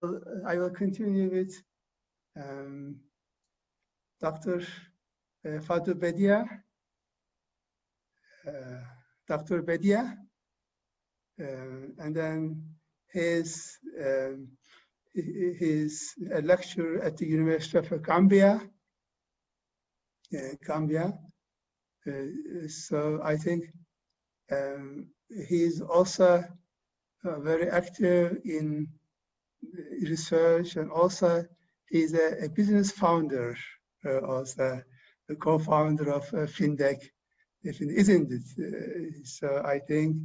will continue with Dr. Fadul Bedia. Dr. Bedia, and then his a lecturer at the University of Gambia. So I think he's also very active in research, and also he's a business founder, also the co-founder of FinDec, isn't it? So I think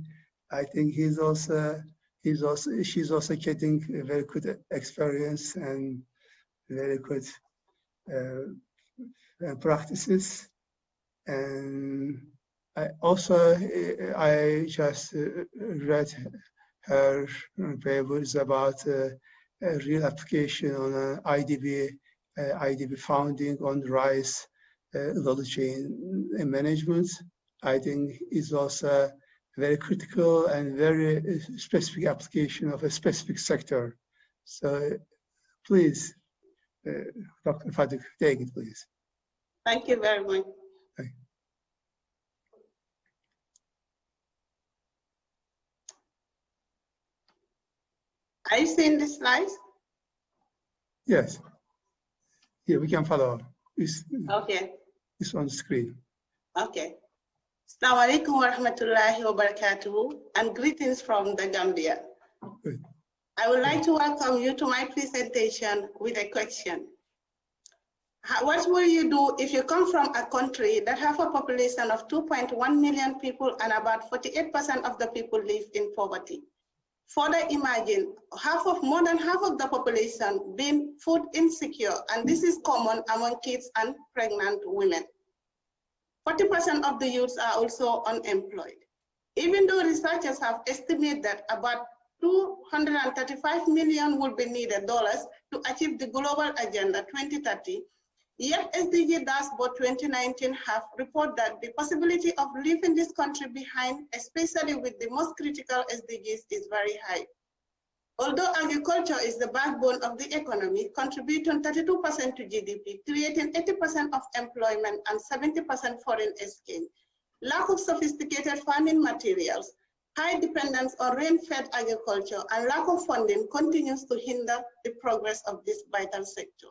she's also getting a very good experience and very good practices. And I just read her papers about a real application on IDB founding on rice value chain management. I think is also very critical and very specific application of a specific sector. So please, Dr. Fadul, take it, please. Thank you very much. Okay. Are you seeing the slides? Yes. Yeah, we can follow. Okay. It's on the screen. Okay. Assalamu alaikum wa rahmatullahi wa barakatuhu, and greetings from the Gambia. Good. I would like to welcome you to my presentation with a question. What will you do if you come from a country that have a population of 2.1 million people and about 48% of the people live in poverty? Further imagine more than half of the population being food insecure, and this is common among kids and pregnant women. 40% of the youths are also unemployed. Even though researchers have estimated that about $235 million will be needed to achieve the Global Agenda 2030, yet SDG Dashboard 2019 have reported that the possibility of leaving this country behind, especially with the most critical SDGs, is very high. Although agriculture is the backbone of the economy, contributing 32% to GDP, creating 80% of employment and 70% foreign exchange, lack of sophisticated farming materials, high dependence on rain-fed agriculture, and lack of funding continues to hinder the progress of this vital sector.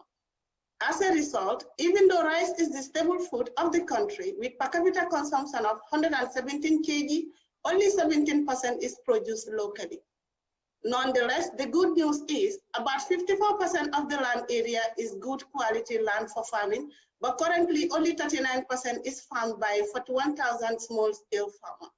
As a result, even though rice is the staple food of the country, with per capita consumption of 117 kg, only 17% is produced locally. Nonetheless, the good news is about 54% of the land area is good quality land for farming, but currently only 39% is farmed by 41,000 small-scale farmers.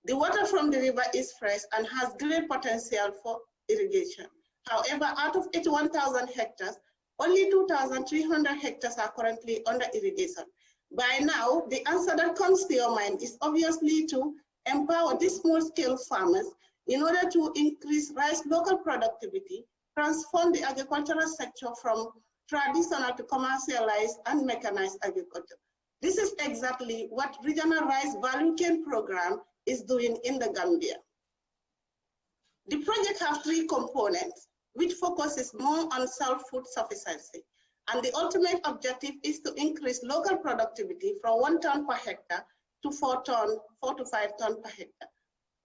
The water from the river is fresh and has great potential for irrigation. However, out of 81,000 hectares, only 2,300 hectares are currently under irrigation. By now, the answer that comes to your mind is obviously to empower these small-scale farmers in order to increase rice local productivity, transform the agricultural sector from traditional to commercialized and mechanized agriculture. This is exactly what Regional Rice Value Chain Program is doing in the Gambia. The project has three components, which focuses more on self-food sufficiency. And the ultimate objective is to increase local productivity from 1 ton per hectare to 4 to 5 tons per hectare.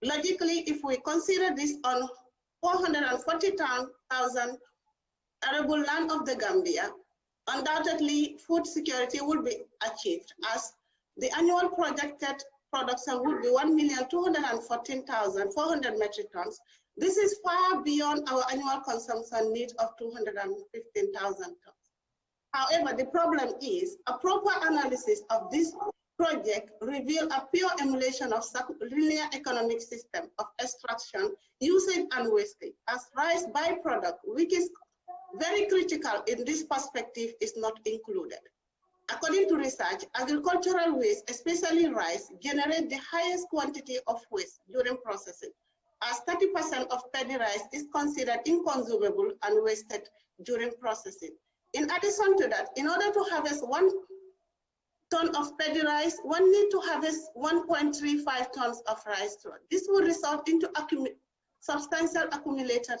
Logically, if we consider this on 440,000 arable land of the Gambia, undoubtedly food security will be achieved, as the annual projected production would be 1,214,400 metric tons. This is far beyond our annual consumption need of 215,000 tons. However, the problem is a proper analysis of this project reveals a pure emulation of linear economic system of extraction, usage, and wastage, as rice byproduct, which is very critical in this perspective, is not included. According to research, agricultural waste, especially rice, generate the highest quantity of waste during processing, as 30% of paddy rice is considered inconsumable and wasted during processing. In addition to that, in order to harvest 1 ton of paddy rice, one needs to harvest 1.35 tons of rice straw. This will result into substantial accumulation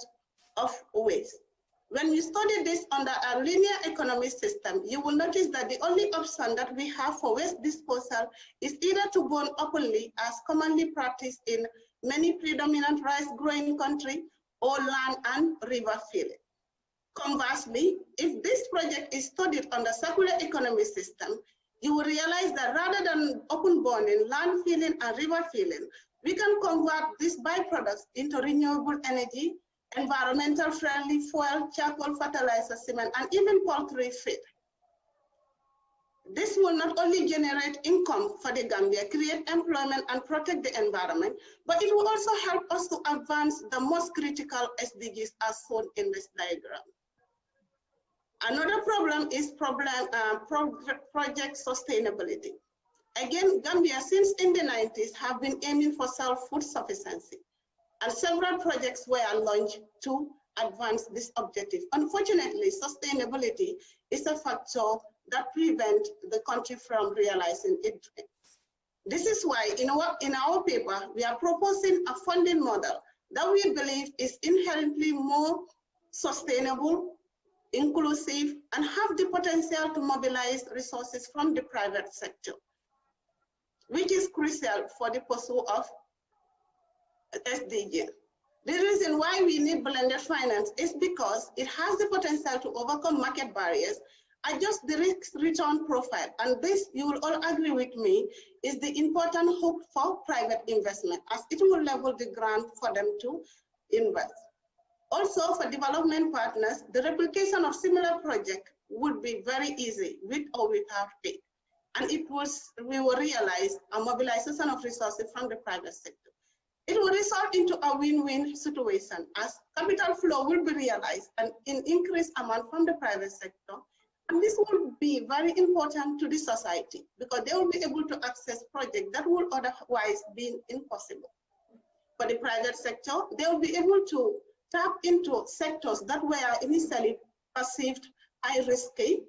of waste. When you study this under a linear economic system, you will notice that the only option that we have for waste disposal is either to burn openly, as commonly practiced in many predominant rice-growing countries, or land and river filling. Conversely, if this project is studied on the circular economy system, you will realize that rather than open burning, land filling, and river filling, we can convert these byproducts into renewable energy, environmental friendly fuel, charcoal, fertilizer, cement, and even poultry feed. This will not only generate income for the Gambia, create employment, and protect the environment, but it will also help us to advance the most critical SDGs as shown in this diagram. Another problem is project sustainability. Again, Gambia since in the 90s have been aiming for self-food sufficiency, and several projects were launched to advance this objective. Unfortunately, sustainability is a factor that prevents the country from realizing it. This is why in our paper, we are proposing a funding model that we believe is inherently more sustainable, inclusive, and have the potential to mobilize resources from the private sector, which is crucial for the pursuit of SDG. The reason why we need blended finance is because it has the potential to overcome market barriers, adjust the risk-return profile, and this, you will all agree with me, is the important hook for private investment, as it will level the ground for them to invest. Also, for development partners, the replication of similar projects would be very easy with or without aid, and we will realize a mobilization of resources from the private sector. It will result into a win-win situation, as capital flow will be realized and in increased amount from the private sector. And this will be very important to the society because they will be able to access projects that would otherwise be impossible. For the private sector, they will be able to tap into sectors that were initially perceived high risky,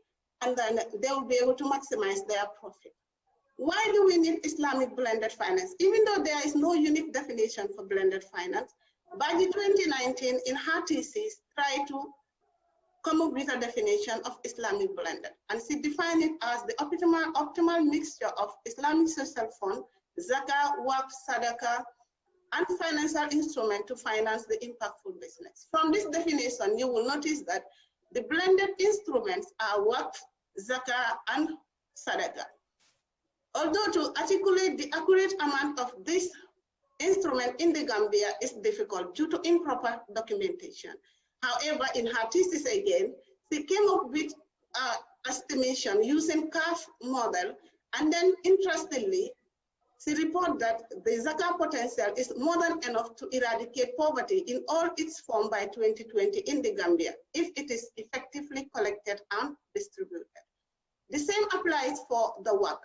and then they will be able to maximize their profit. Why do we need Islamic blended finance? Even though there is no unique definition for blended finance, Budget 2019 in her thesis tried to come up with a definition of Islamic blended, and she defined it as the optimal mixture of Islamic social fund, zakah, waqf, sadaqah, and financial instrument to finance the impactful business. From this definition, you will notice that the blended instruments are waqf, zakah, and sadaqah. Although to articulate the accurate amount of this instrument in the Gambia is difficult due to improper documentation. However, in her thesis again, she came up with an estimation using CAF model, and then interestingly, she reported that the zakah potential is more than enough to eradicate poverty in all its forms by 2020 in the Gambia, if it is effectively collected and distributed. The same applies for the waqf.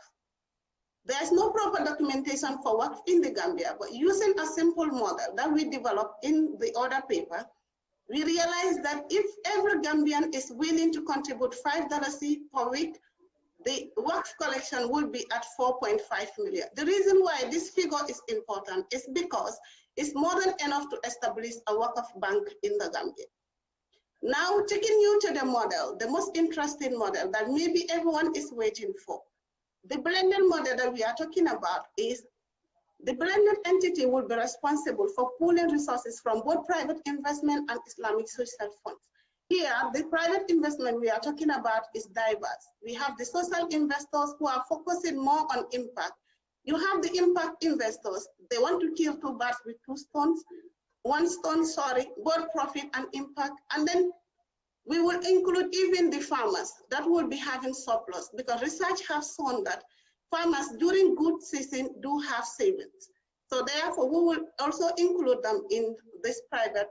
There is no proper documentation for waqf in the Gambia, but using a simple model that we developed in the other paper, we realized that if every Gambian is willing to contribute $5 per week, the waqf collection will be at 4.5 million. The reason why this figure is important is because it's more than enough to establish a waqf bank in the Gambia. Now, taking you to the model, the most interesting model that maybe everyone is waiting for. The blended model that we are talking about is the blended entity will be responsible for pooling resources from both private investment and Islamic social funds. Here, the private investment we are talking about is diverse. We have the social investors who are focusing more on impact. You have the impact investors. They want to kill two birds with one stone, both profit and impact. And then we will include even the farmers that will be having surplus, because research has shown that farmers during good season do have savings. So therefore, we will also include them in this private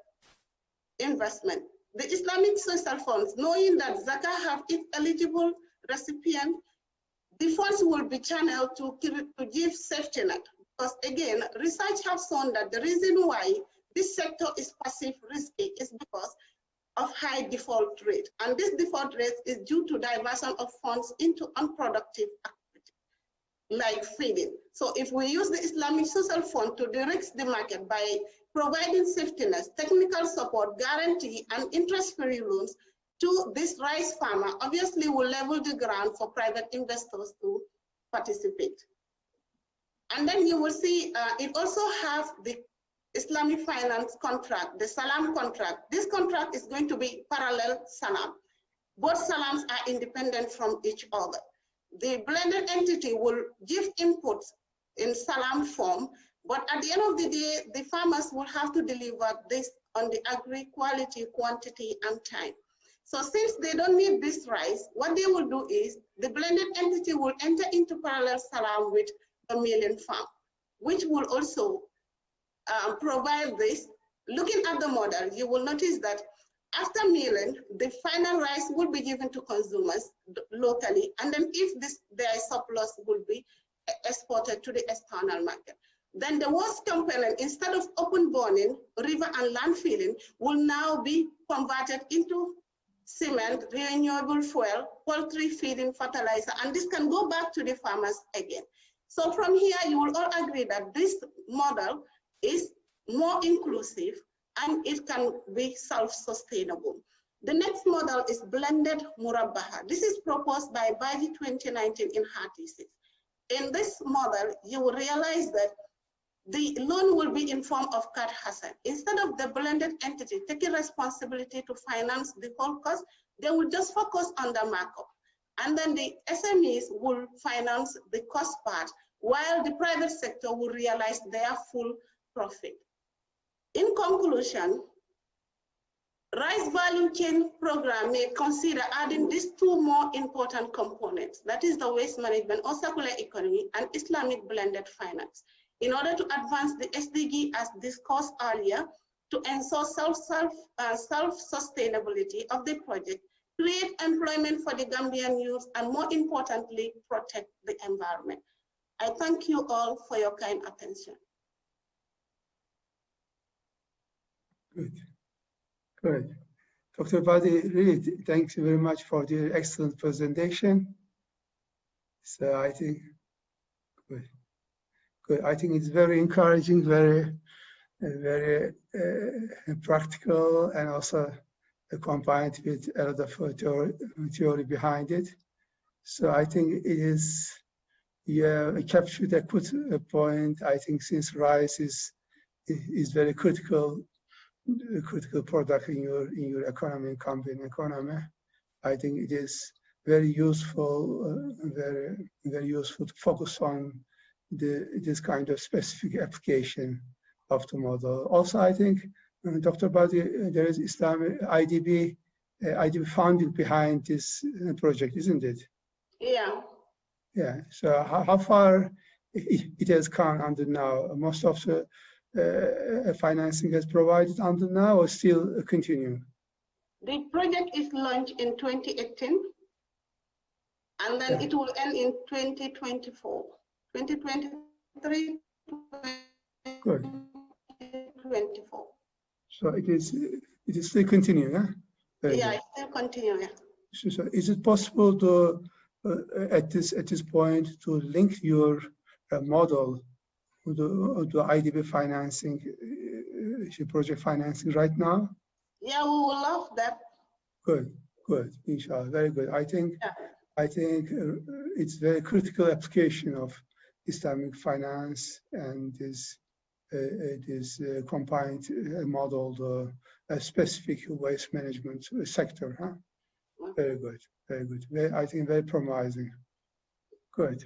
investment. The Islamic social funds, knowing that zakah have its eligible recipient, the funds will be channeled to give safety net. Because again, research has shown that the reason why this sector is passive risky is because of high default rate. And this default rate is due to diversion of funds into unproductive activity. like feeding. So if we use the Islamic Social Fund to direct the market by providing safety nets, technical support, guarantee, and interest-free loans to this rice farmer, obviously will level the ground for private investors to participate. And then you will see it also has the Islamic finance contract, the Salam contract. This contract is going to be parallel Salam. Both Salams are independent from each other. The blended entity will give inputs in Salam form, but at the end of the day, the farmers will have to deliver this on the agri quality, quantity, and time. So since they don't need this rice, what they will do is the blended entity will enter into parallel Salam with a million farm, which will also provide this. Looking at the model, you will notice that after milling, the final rice will be given to consumers locally, and then if there is surplus, will be exported to the external market. Then the waste component, instead of open burning, river and land filling, will now be converted into cement, renewable fuel, poultry feeding, fertilizer, and this can go back to the farmers again. So from here, you will all agree that this model is more inclusive and it can be self-sustainable. The next model is blended murabbaha. This is proposed by Baji 2019 in her thesis. In this model, you will realize that the loan will be in form of Qard Hasan. Instead of the blended entity taking responsibility to finance the whole cost, they will just focus on the markup. And then the SMEs will finance the cost part, while the private sector will realize their full profit. In conclusion, Rice Value Chain Program may consider adding these two more important components, that is the waste management or circular economy and Islamic blended finance, in order to advance the SDG as discussed earlier, to ensure self-sustainability of the project, create employment for the Gambian youth, and more importantly, protect the environment. I thank you all for your kind attention. Good, good. Dr. Badi, really, thanks very much for the excellent presentation. So I think, good, good. I think it's very encouraging, very practical, and also combined with a lot of theory behind it. So I think it is, yeah, captured a good point. I think since rice is very critical product in your economy, Gambian economy, I think it is very useful, very useful to focus on this kind of specific application of the model. Also, I think, Dr. Badi, there is Islamic IDB funding behind this project, isn't it? Yeah. Yeah. So how far it has come until now? Most of the financing is provided until now, or still continue? The project is launched in 2018, and then it will end in 2024. 2023, Good. 2024. So it is still continuing, huh? Yeah, it's still continuing. So is it possible to at this point to link your model to the IDB financing, project financing right now? Yeah, we will love that. Good, good, inshallah, very good. I think it's very critical application of Islamic finance and this combined model, the specific waste management sector, huh? Very good, very good. I think very promising. Good.